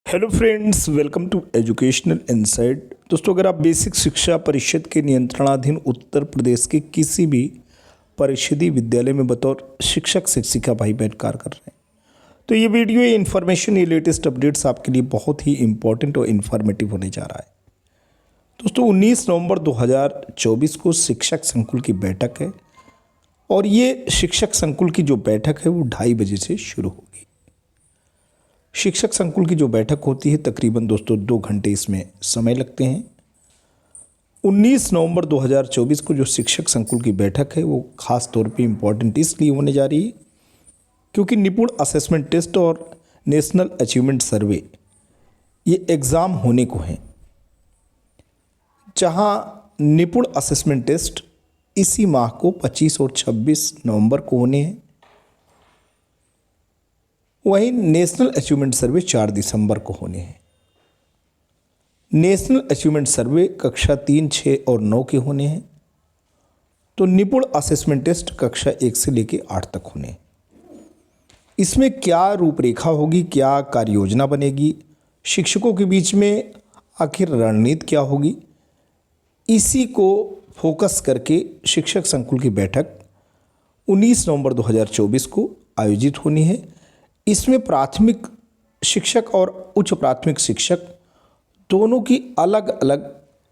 Hello friends, welcome to educational insight. दोस्तों, अगर आप बेसिक शिक्षा परिषद के नियंत्रणाधीन उत्तर प्रदेश के किसी भी परिषदीय विद्यालय में बतौर शिक्षक शिक्षिका भाई बहन कार्य कर रहे हैं तो ये वीडियो, ये इन्फॉर्मेशन, ये लेटेस्ट अपडेट्स आपके लिए बहुत ही इंपॉर्टेंट और इन्फॉर्मेटिव होने जा रहा है। दोस्तों, 19 नवंबर 2024 को शिक्षक संकुल की बैठक है और ये शिक्षक संकुल की जो बैठक है वो 2:30 बजे से शुरू होगी। शिक्षक संकुल की जो बैठक होती है तकरीबन दोस्तों 2 घंटे इसमें समय लगते हैं। 19 नवंबर 2024 को जो शिक्षक संकुल की बैठक है वो ख़ास तौर पे इम्पॉर्टेंट इसलिए होने जा रही है क्योंकि निपुण असेसमेंट टेस्ट और नेशनल अचीवमेंट सर्वे ये एग्ज़ाम होने को हैं, जहां निपुण असेसमेंट टेस्ट इसी माह को 25 और 26 नवंबर को होने हैं। वहीं नेशनल अचीवमेंट सर्वे 4 दिसंबर को होने हैं। नेशनल अचीवमेंट सर्वे कक्षा 3, 6 और 9 के होने हैं, तो निपुण असेसमेंट टेस्ट कक्षा 1 से लेकर 8 तक होने हैं। इसमें क्या रूपरेखा होगी, क्या कार्य योजना बनेगी, शिक्षकों के बीच में आखिर रणनीति क्या होगी, इसी को फोकस करके शिक्षक संकुल की बैठक 19 नवंबर 2024 को आयोजित होनी है। इसमें प्राथमिक शिक्षक और उच्च प्राथमिक शिक्षक दोनों की अलग अलग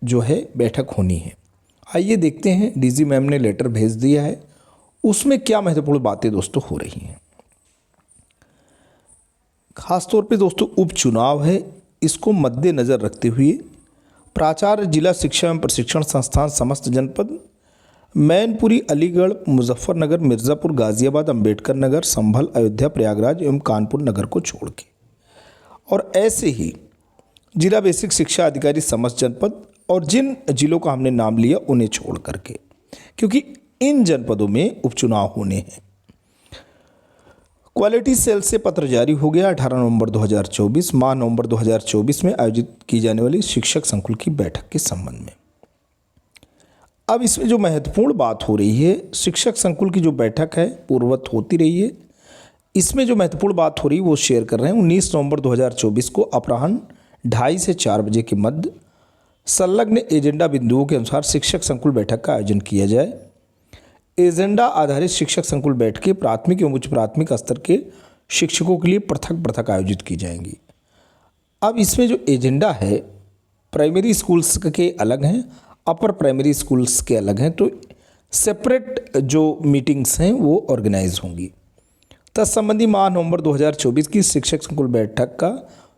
जो है बैठक होनी है। आइए देखते हैं, डीजी मैम ने लेटर भेज दिया है, उसमें क्या महत्वपूर्ण बातें दोस्तों हो रही हैं। खासतौर पे दोस्तों उपचुनाव है, इसको मद्देनज़र रखते हुए प्राचार्य जिला शिक्षा एवं प्रशिक्षण संस्थान समस्त जनपद मैनपुरी, अलीगढ़, मुजफ्फरनगर, मिर्ज़ापुर, गाज़ियाबाद, अंबेडकर नगर, संभल, अयोध्या, प्रयागराज एवं कानपुर नगर को छोड़ के, और ऐसे ही जिला बेसिक शिक्षा अधिकारी समस्त जनपद और जिन जिलों का हमने नाम लिया उन्हें छोड़ करके, क्योंकि इन जनपदों में उपचुनाव होने हैं। क्वालिटी सेल से पत्र जारी हो गया 18 नवंबर 2024 माह नवंबर 2024 में आयोजित की जाने वाली शिक्षक संकुल की बैठक के संबंध में। अब इसमें जो महत्वपूर्ण बात हो रही है, शिक्षक संकुल की जो बैठक है पूर्ववत होती रही है, इसमें जो महत्वपूर्ण बात हो रही है वो शेयर कर रहे हैं। 19 नवंबर 2024 को अपराह्न 2:30 से 4 बजे के मध्य संलग्न एजेंडा बिंदुओं के अनुसार शिक्षक संकुल बैठक का आयोजन किया जाए। एजेंडा आधारित शिक्षक संकुल बैठकें प्राथमिक एवं उच्च प्राथमिक स्तर के शिक्षकों के लिए पृथक पृथक आयोजित की जाएंगी। अब इसमें जो एजेंडा है, प्राइमरी स्कूल्स के अलग हैं, अपर प्राइमरी स्कूल्स के अलग हैं, तो सेपरेट जो मीटिंग्स हैं वो ऑर्गेनाइज होंगी। तत्संबंधी माह नवंबर 2024 की शिक्षक संकुल बैठक का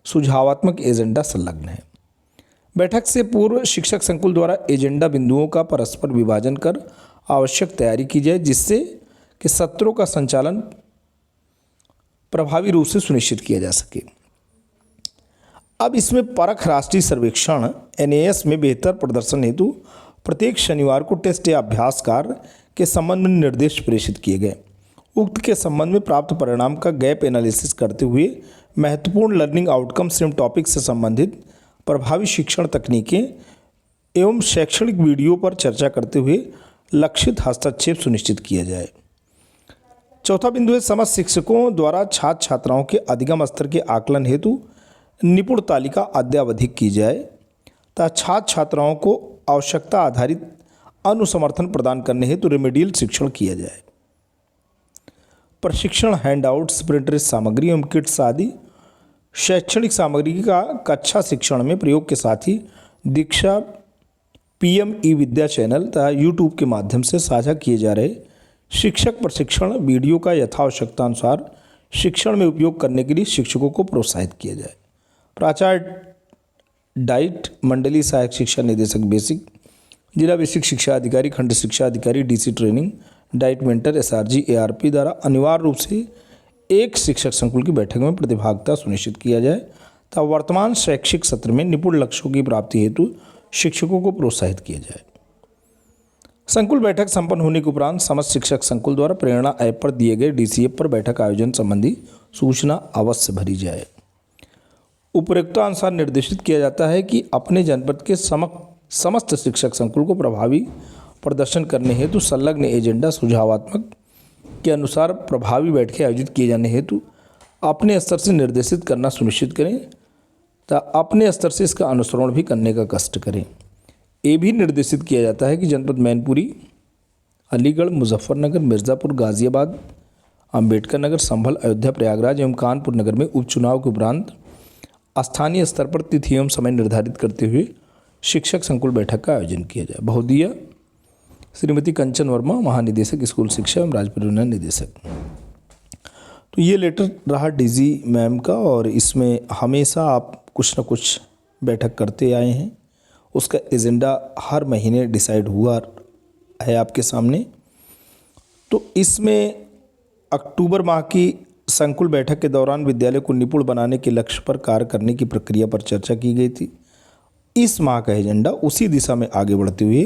सुझावात्मक एजेंडा संलग्न है। बैठक से पूर्व शिक्षक संकुल द्वारा एजेंडा बिंदुओं का परस्पर विभाजन कर आवश्यक तैयारी की जाए, जिससे कि सत्रों का संचालन प्रभावी रूप से सुनिश्चित किया जा सके। अब इसमें परख राष्ट्रीय सर्वेक्षण NAS में बेहतर प्रदर्शन हेतु प्रत्येक शनिवार को टेस्ट या अभ्यास कार्य के संबंध में निर्देश प्रेषित किए गए। उक्त के संबंध में प्राप्त परिणाम का गैप एनालिसिस करते हुए महत्वपूर्ण लर्निंग आउटकम्स एवं टॉपिक से संबंधित प्रभावी शिक्षण तकनीकें एवं शैक्षणिक वीडियो पर चर्चा करते हुए लक्षित हस्तक्षेप सुनिश्चित किया जाए। चौथा बिंदु है, समस्त शिक्षकों द्वारा छात्र छात्राओं के अधिगम स्तर के आकलन हेतु निपुण तालिका अद्यावधिक की जाए तथा छात्र छात्राओं को आवश्यकता आधारित अनुसमर्थन प्रदान करने हेतु रेमेडियल शिक्षण किया जाए। प्रशिक्षण, हैंडआउट्स, प्रिंटरेज सामग्री एवं किट्स आदि शैक्षणिक सामग्री का कक्षा शिक्षण में प्रयोग के साथ ही दीक्षा, PM ई-विद्या चैनल तथा YouTube के माध्यम से साझा किए जा रहे शिक्षक प्रशिक्षण वीडियो का यथावश्यकता अनुसार शिक्षण में उपयोग करने के लिए शिक्षकों को प्रोत्साहित किया जाए। प्राचार्य डाइट, मंडलीय सहायक शिक्षा निदेशक बेसिक, जिला बेसिक शिक्षा अधिकारी, खंड शिक्षा अधिकारी, DC training, diet mentor, SRG, ARP द्वारा अनिवार्य रूप से एक शिक्षक संकुल की बैठक में प्रतिभागिता सुनिश्चित किया जाए तथा वर्तमान शैक्षिक सत्र में निपुण लक्ष्यों की प्राप्ति हेतु शिक्षकों को प्रोत्साहित किया जाए। संकुल बैठक संपन्न होने के उपरांत समस्त शिक्षक संकुल द्वारा प्रेरणा ऐप पर दिए गए DCF पर बैठक आयोजन संबंधी सूचना अवश्य भरी जाए। उपरोक्तानुसार निर्देशित किया जाता है कि अपने जनपद के समस्त शिक्षक संकुल को प्रभावी प्रदर्शन करने हेतु संलग्न एजेंडा सुझावात्मक के अनुसार प्रभावी बैठकें आयोजित किए जाने हेतु अपने स्तर से निर्देशित करना सुनिश्चित करें अपने स्तर से इसका अनुसरण भी करने का कष्ट करें। ये भी निर्देशित किया जाता है कि जनपद मैनपुरी, अलीगढ़, मुजफ्फरनगर, मिर्ज़ापुर, गाज़ियाबाद, अंबेडकर नगर, संभल, अयोध्या, प्रयागराज एवं कानपुर नगर में उपचुनाव के उपरांत स्थानीय स्तर पर तिथि एवं समय निर्धारित करते हुए शिक्षक संकुल बैठक का आयोजन किया जाए। महोदया श्रीमती कंचन वर्मा, महानिदेशक स्कूल शिक्षा एवं राज्य परिवहन निदेशक। तो ये लेटर रहा डीजी मैम का, और इसमें हमेशा आप कुछ ना कुछ बैठक करते आए हैं। उसका एजेंडा हर महीने डिसाइड हुआ है आपके सामने। तो इसमें अक्टूबर माह की संकुल बैठक के दौरान विद्यालय को निपुण बनाने के लक्ष्य पर कार्य करने की प्रक्रिया पर चर्चा की गई थी। इस माह का एजेंडा उसी दिशा में आगे बढ़ते हुए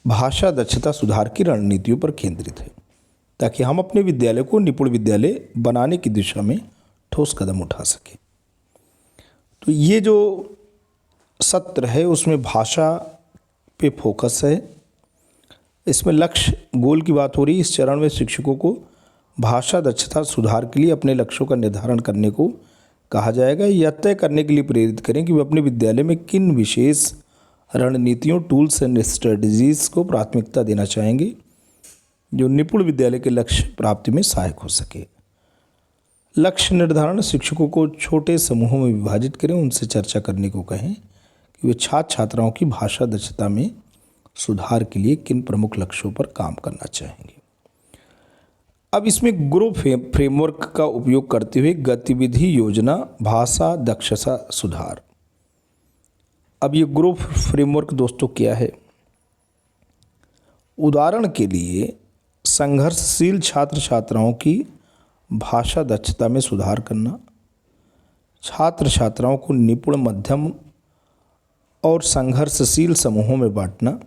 भाषा दक्षता सुधार की रणनीतियों पर केंद्रित है, ताकि हम अपने विद्यालय को निपुण विद्यालय बनाने की दिशा में ठोस कदम उठा सकें। तो ये जो सत्र है उसमें भाषा पे फोकस है। इसमें लक्ष्य गोल की बात हो रही है। इस चरण में शिक्षकों को भाषा दक्षता सुधार के लिए अपने लक्ष्यों का निर्धारण करने को कहा जाएगा। यह तय करने के लिए प्रेरित करें कि वे अपने विद्यालय में किन विशेष रणनीतियों, टूल्स एंड स्ट्रेटजीज़ को प्राथमिकता देना चाहेंगे जो निपुण विद्यालय के लक्ष्य प्राप्ति में सहायक हो सके। लक्ष्य निर्धारण, शिक्षकों को छोटे समूहों में विभाजित करें, उनसे चर्चा करने को कहें कि वे छात्र छात्राओं की भाषा दक्षता में सुधार के लिए किन प्रमुख लक्ष्यों पर काम करना चाहेंगे। अब इसमें ग्रुप फ्रेमवर्क का उपयोग करते हुए गतिविधि योजना भाषा दक्षता सुधार। अब ये ग्रुप फ्रेमवर्क दोस्तों क्या है? उदाहरण के लिए संघर्षशील छात्र छात्राओं की भाषा दक्षता में सुधार करना, छात्र छात्राओं को निपुण, मध्यम और संघर्षशील समूहों में बांटना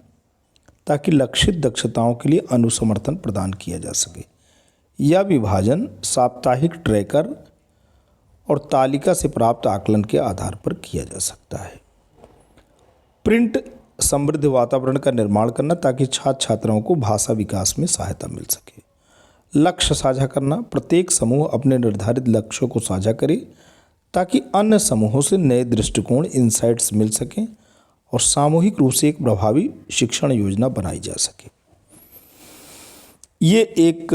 ताकि लक्षित दक्षताओं के लिए अनुसमर्थन प्रदान किया जा सके। यह विभाजन साप्ताहिक ट्रैकर और तालिका से प्राप्त आकलन के आधार पर किया जा सकता है। प्रिंट समृद्ध वातावरण का निर्माण करना ताकि छात्र छात्राओं को भाषा विकास में सहायता मिल सके। लक्ष्य साझा करना, प्रत्येक समूह अपने निर्धारित लक्ष्यों को साझा करे ताकि अन्य समूहों से नए दृष्टिकोण, इनसाइट्स मिल सकें और सामूहिक रूप से एक प्रभावी शिक्षण योजना बनाई जा सके। ये एक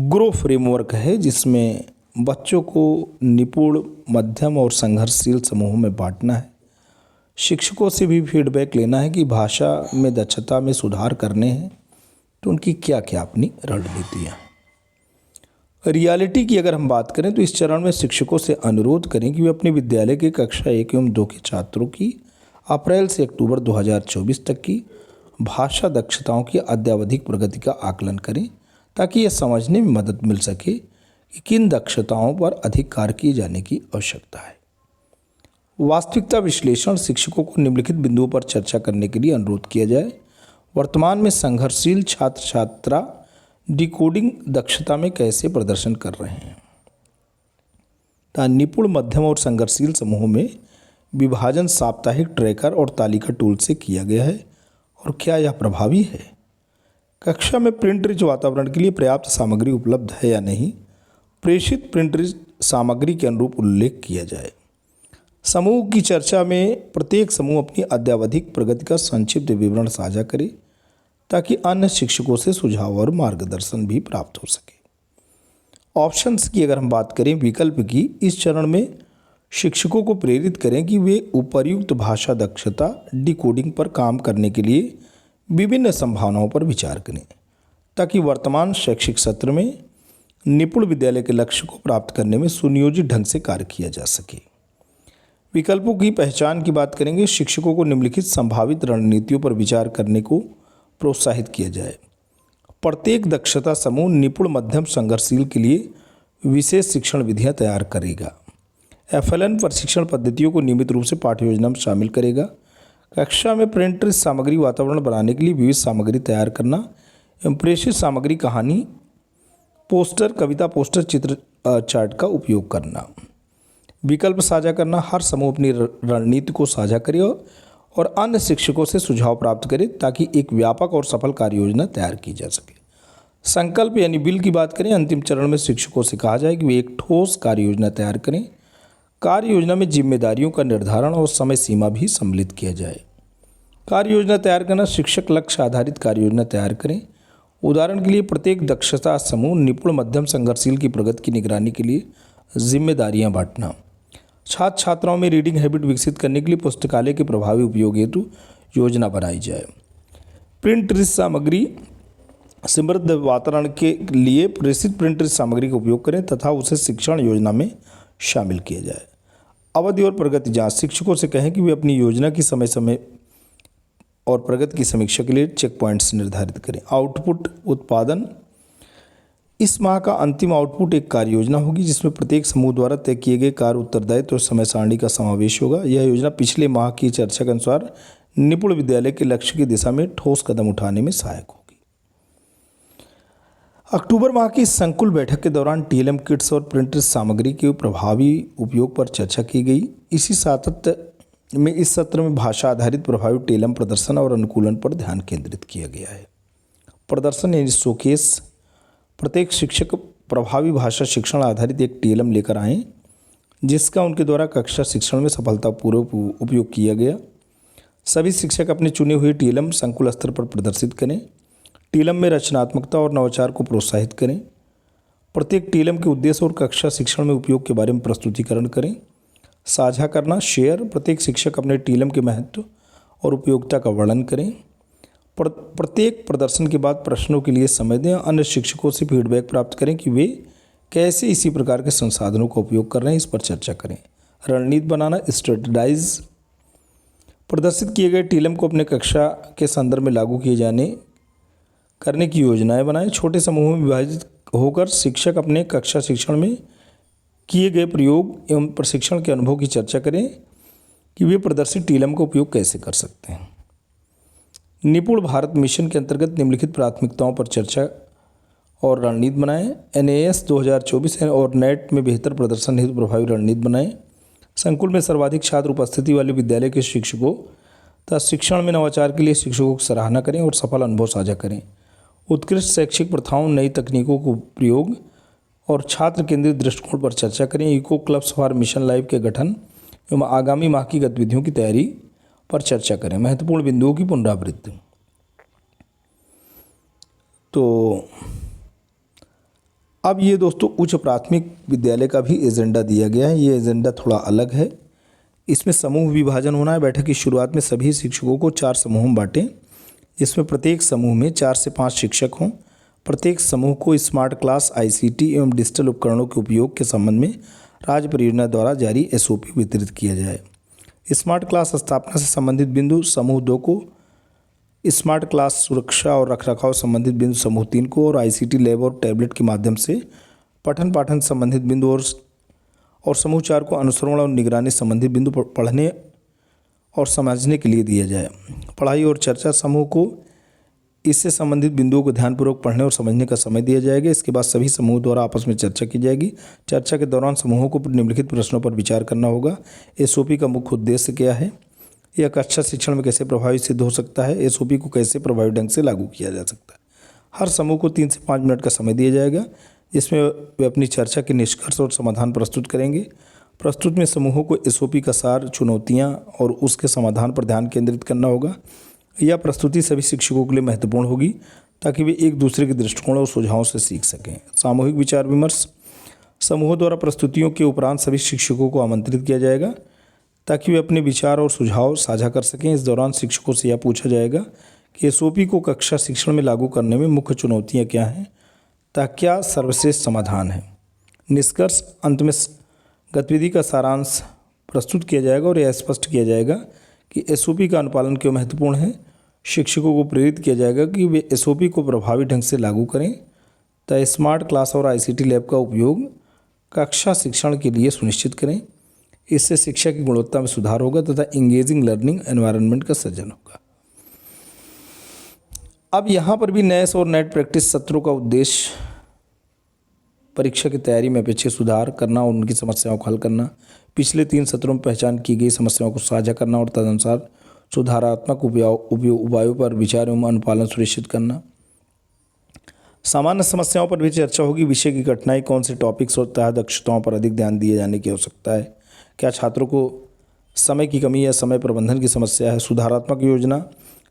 ग्रुप फ्रेमवर्क है जिसमें बच्चों को निपुण, मध्यम और संघर्षशील समूहों में बांटना है। शिक्षकों से भी फीडबैक लेना है कि भाषा में दक्षता में सुधार करने हैं तो उनकी क्या क्या अपनी रणनीतियाँ हैं। रियलिटी की अगर हम बात करें तो इस चरण में शिक्षकों से अनुरोध करें कि वे अपने विद्यालय के कक्षा 1 एवं 2 के छात्रों की अप्रैल से अक्टूबर 2024 तक की भाषा दक्षताओं की अद्यावधिक प्रगति का आकलन करें ताकि यह समझने में मदद मिल सके कि किन दक्षताओं पर अधिक कार्य किए जाने की आवश्यकता है। वास्तविकता विश्लेषण, शिक्षकों को निम्नलिखित बिंदुओं पर चर्चा करने के लिए अनुरोध किया जाए। वर्तमान में संघर्षशील छात्र छात्रा डिकोडिंग दक्षता में कैसे प्रदर्शन कर रहे हैं? निपुण, मध्यम और संघर्षशील समूहों में विभाजन साप्ताहिक ट्रैकर और तालिका टूल से किया गया है और क्या यह प्रभावी है? कक्षा में प्रिंट रिच वातावरण के लिए पर्याप्त सामग्री उपलब्ध है या नहीं? प्रेषित प्रिंट रिच सामग्री के अनुरूप उल्लेख किया जाए। समूह की चर्चा में प्रत्येक समूह अपनी अद्यावधिक प्रगति का संक्षिप्त विवरण साझा करे ताकि अन्य शिक्षकों से सुझाव और मार्गदर्शन भी प्राप्त हो सके। ऑप्शंस की अगर हम बात करें, विकल्प की, इस चरण में शिक्षकों को प्रेरित करें कि वे उपर्युक्त भाषा दक्षता डिकोडिंग पर काम करने के लिए विभिन्न संभावनाओं पर विचार करें ताकि वर्तमान शैक्षिक सत्र में निपुण विद्यालय के लक्ष्य को प्राप्त करने में सुनियोजित ढंग से कार्य किया जा सके। विकल्पों की पहचान की बात करेंगे, शिक्षकों को निम्नलिखित संभावित रणनीतियों पर विचार करने को प्रोत्साहित किया जाए। प्रत्येक दक्षता समूह निपुण, मध्यम, संघर्षशील के लिए विशेष शिक्षण विधियाँ तैयार करेगा। FLN प्रशिक्षण पद्धतियों को नियमित रूप से पाठ्य योजना में शामिल करेगा। कक्षा में प्रिंट सामग्री वातावरण बनाने के लिए विविध सामग्री तैयार करना एवं प्रेषित सामग्री, कहानी, पोस्टर, कविता पोस्टर, चित्र चार्ट का उपयोग करना। विकल्प साझा करना, हर समूह अपनी रणनीति को साझा करे और अन्य शिक्षकों से सुझाव प्राप्त करे ताकि एक व्यापक और सफल कार्य योजना तैयार की जा सके। संकल्प यानी बिल की बात करें, अंतिम चरण में शिक्षकों से कहा जाए कि वे एक ठोस कार्य योजना तैयार करें। कार्य योजना में जिम्मेदारियों का निर्धारण और समय सीमा भी सम्मिलित किया जाए। कार्य योजना तैयार करना, शिक्षक लक्ष्य आधारित कार्य योजना तैयार करें। उदाहरण के लिए प्रत्येक दक्षता समूह निपुण मध्यम संघर्षशील की प्रगति की निगरानी के लिए जिम्मेदारियां बांटना। छात्र छात्राओं में रीडिंग हैबिट विकसित करने के लिए पुस्तकालय के प्रभावी उपयोग हेतु योजना बनाई जाए। प्रिंट रिच सामग्री, समृद्ध वातावरण के लिए प्रेषित प्रिंट रिच सामग्री का उपयोग करें तथा उसे शिक्षण योजना में शामिल किया जाए। अवधि और प्रगति जांच, शिक्षकों से कहें कि वे अपनी योजना की समय समय और प्रगति की समीक्षा के लिए चेक पॉइंट्स निर्धारित करें। आउटपुट उत्पादन, इस माह का अंतिम आउटपुट एक कार्य योजना होगी जिसमें प्रत्येक समूह द्वारा तय किए गए कार्य उत्तरदायित्व और समय सारणी का समावेश होगा। यह योजना पिछले माह की चर्चा के अनुसार निपुण विद्यालय के लक्ष्य की दिशा में ठोस कदम उठाने में सहायक होगी। अक्टूबर माह की संकुल बैठक के दौरान टीएलएम किट्स और प्रिंटेड सामग्री के प्रभावी उपयोग पर चर्चा की गई। इसी सातत्य में इस सत्र में भाषा आधारित प्रभावी टीएलएम प्रदर्शन और अनुकूलन पर ध्यान केंद्रित किया गया है। प्रदर्शन यानी शोकेस, प्रत्येक शिक्षक प्रभावी भाषा शिक्षण आधारित एक टीएलएम लेकर आएँ जिसका उनके द्वारा कक्षा शिक्षण में सफलतापूर्वक उपयोग किया गया। सभी शिक्षक अपने चुने हुए टीएलएम संकुल स्तर पर प्रदर्शित करें। टीएलएम में रचनात्मकता और नवाचार को प्रोत्साहित करें। प्रत्येक टीएलएम के उद्देश्य और कक्षा शिक्षण में उपयोग के बारे में प्रस्तुतिकरण करें। साझा करना, शेयर, प्रत्येक शिक्षक अपने टीएलएम के महत्व और उपयोगिता का वर्णन करें। प्रत्येक प्रदर्शन के बाद प्रश्नों के लिए समय दें। अन्य शिक्षकों से फीडबैक प्राप्त करें कि वे कैसे इसी प्रकार के संसाधनों का उपयोग कर रहे हैं, इस पर चर्चा करें। रणनीति बनाना, स्ट्रेटेजाइज, प्रदर्शित किए गए टीएलएम को अपने कक्षा के संदर्भ में लागू किए करने की योजनाएं बनाएं। छोटे समूहों में विभाजित होकर शिक्षक अपने कक्षा शिक्षण में किए गए प्रयोग एवं प्रशिक्षण के अनुभव की चर्चा करें कि वे प्रदर्शित टीएलएम का उपयोग कैसे कर सकते हैं। निपुण भारत मिशन के अंतर्गत निम्नलिखित प्राथमिकताओं पर चर्चा और रणनीति बनाएं। एनएएस 2024 और नेट में बेहतर प्रदर्शन हेतु प्रभावी रणनीति बनाएं। संकुल में सर्वाधिक छात्र उपस्थिति वाले विद्यालय के शिक्षकों तथा शिक्षण में नवाचार के लिए शिक्षकों की सराहना करें और सफल अनुभव साझा करें। उत्कृष्ट शैक्षिक प्रथाओं, नई तकनीकों को प्रयोग और छात्र केंद्रित दृष्टिकोण पर चर्चा करें। Eco clubs for mission life के गठन एवं आगामी माह की गतिविधियों की तैयारी पर चर्चा करें। महत्वपूर्ण बिंदुओं की पुनरावृत्ति। तो अब ये दोस्तों उच्च प्राथमिक विद्यालय का भी एजेंडा दिया गया है। ये एजेंडा थोड़ा अलग है। इसमें समूह विभाजन होना है। बैठक की शुरुआत में सभी शिक्षकों को 4 समूहों में बांटें जिसमें प्रत्येक समूह में 4 से 5 शिक्षक हों। प्रत्येक समूह को स्मार्ट क्लास, आईसीटी एवं डिजिटल उपकरणों के उपयोग के संबंध में राज्य परियोजना द्वारा जारी एसओपी वितरित किया जाए। स्मार्ट क्लास स्थापना से संबंधित बिंदु समूह 2 को, स्मार्ट क्लास सुरक्षा और रखरखाव संबंधित बिंदु समूह 3 को और आईसीटी लैब और टैबलेट के माध्यम से पठन पाठन संबंधित बिंदु और समूह 4 को अनुसरण और निगरानी संबंधित बिंदु पढ़ने और समझने के लिए दिया जाए। पढ़ाई और चर्चा समूह को इससे संबंधित बिंदुओं को ध्यानपूर्वक पढ़ने और समझने का समय दिया जाएगा। इसके बाद सभी समूह द्वारा आपस में चर्चा की जाएगी। चर्चा के दौरान समूहों को निम्नलिखित प्रश्नों पर विचार करना होगा। एसओपी का मुख्य उद्देश्य क्या है? यह कक्षा शिक्षण में कैसे प्रभावी सिद्ध हो सकता है? एसओपी को कैसे प्रभावी ढंग से लागू किया जा सकता है? हर समूह को 3 से 5 मिनट का समय दिया जाएगा जिसमें वे अपनी चर्चा के निष्कर्ष और समाधान प्रस्तुत करेंगे। प्रस्तुत में समूहों को एसओपी का सार, चुनौतियां और उसके समाधान पर ध्यान केंद्रित करना होगा। यह प्रस्तुति सभी शिक्षकों के लिए महत्वपूर्ण होगी ताकि वे एक दूसरे के दृष्टिकोण और सुझावों से सीख सकें। सामूहिक विचार विमर्श, समूहों द्वारा प्रस्तुतियों के उपरांत सभी शिक्षकों को आमंत्रित किया जाएगा ताकि वे अपने विचार और सुझाव साझा कर सकें। इस दौरान शिक्षकों से यह पूछा जाएगा कि एसओपी को कक्षा शिक्षण में लागू करने में मुख्य चुनौतियाँ क्या हैं तथा क्या सर्वश्रेष्ठ समाधान है। निष्कर्ष, अंत में गतिविधि का सारांश प्रस्तुत किया जाएगा और यह स्पष्ट किया जाएगा कि एसओपी का अनुपालन क्यों महत्वपूर्ण है। शिक्षकों को प्रेरित किया जाएगा कि वे एसओपी को प्रभावी ढंग से लागू करें तथा स्मार्ट क्लास और आईसीटी लैब का उपयोग कक्षा शिक्षण के लिए सुनिश्चित करें। इससे शिक्षा की गुणवत्ता में सुधार होगा तथा इंगेजिंग लर्निंग एनवायरनमेंट का सृजन होगा। अब यहाँ पर भी नैस और नेट प्रैक्टिस सत्रों का उद्देश्य परीक्षा की तैयारी में अपेक्षित सुधार करना और उनकी समस्याओं को हल करना, पिछले 3 सत्रों में पहचान की गई समस्याओं को साझा करना और तदनुसार सुधारात्मक उपायों पर विचार एवं अनुपालन सुनिश्चित करना। सामान्य समस्याओं पर भी चर्चा होगी। विषय की कठिनाई, कौन से टॉपिक्स और तथा दक्षताओं पर अधिक ध्यान दिए जाने की आवश्यकता है, क्या छात्रों को समय की कमी या समय प्रबंधन की समस्या है? सुधारात्मक योजना,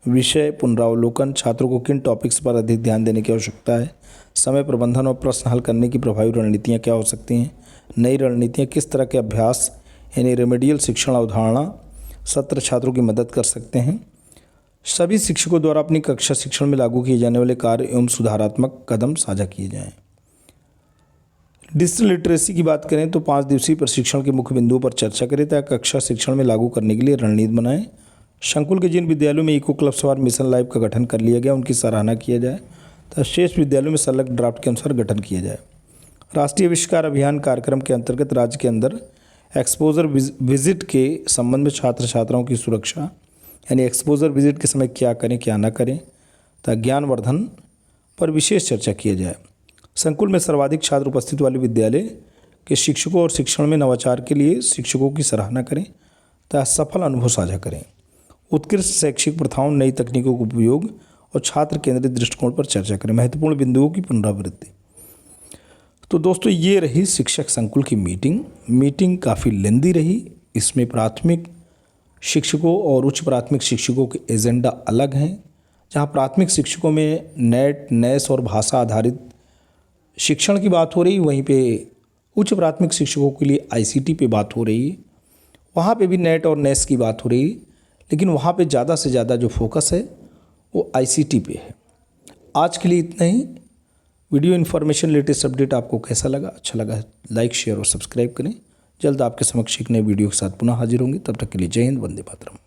विषय पुनरावलोकन, छात्रों को किन टॉपिक्स पर अधिक ध्यान देने की आवश्यकता है? समय प्रबंधन और प्रश्न हल करने की प्रभावी रणनीतियाँ क्या हो सकती हैं? नई रणनीतियाँ, किस तरह के अभ्यास यानी रेमेडियल शिक्षण अवधारणा सत्र छात्रों की मदद कर सकते हैं? सभी शिक्षकों द्वारा अपनी कक्षा शिक्षण में लागू किए जाने वाले कार्य एवं सुधारात्मक कदम साझा किए जाएं। डिजिटल लिटरेसी की बात करें तो 5 दिवसीय प्रशिक्षण के मुख्य बिंदुओं पर चर्चा करें तथा कक्षा शिक्षण में लागू करने के लिए रणनीति बनाएं। संकुल के जिन विद्यालयों में इको क्लब सवार मिशन लाइव का गठन कर लिया गया उनकी सराहना किया जाए तथा शेष विद्यालयों में संलग्न ड्राफ्ट के अनुसार गठन किया जाए। राष्ट्रीय आविष्कार अभियान कार्यक्रम के अंतर्गत राज्य के अंदर एक्सपोजर विजिट के संबंध में छात्र छात्राओं की सुरक्षा यानी एक्सपोजर विजिट के समय क्या करें क्या ना करें तथा ज्ञानवर्धन पर विशेष चर्चा किया जाए। संकुल में सर्वाधिक छात्र उपस्थित वाले विद्यालय के शिक्षकों और शिक्षण में नवाचार के लिए शिक्षकों की सराहना करें तथा सफल अनुभव साझा करें। उत्कृष्ट शैक्षिक प्रथाओं, नई तकनीकों का उपयोग और छात्र केंद्रित दृष्टिकोण पर चर्चा करें। महत्वपूर्ण बिंदुओं की पुनरावृत्ति। तो दोस्तों ये रही शिक्षक संकुल की मीटिंग काफ़ी लेंदी रही। इसमें प्राथमिक शिक्षकों और उच्च प्राथमिक शिक्षकों के एजेंडा अलग हैं। जहाँ प्राथमिक शिक्षकों में नेट, नेस और भाषा आधारित शिक्षण की बात हो रही, वहीं पे उच्च प्राथमिक शिक्षकों के लिए आईसीटी पे बात हो रही है। वहाँ पे भी नेट और नेस की बात हो रही है, लेकिन वहाँ पे ज़्यादा से ज़्यादा जो फोकस है वो आईसीटी पे है। आज के लिए इतना ही। वीडियो इन्फॉर्मेशन लेटेस्ट अपडेट आपको कैसा लगा? अच्छा लगा लाइक, शेयर और सब्सक्राइब करें। जल्द आपके समक्ष एक नए वीडियो के साथ पुनः हाजिर होंगे। तब तक के लिए जय हिंद, वंदे मातरम।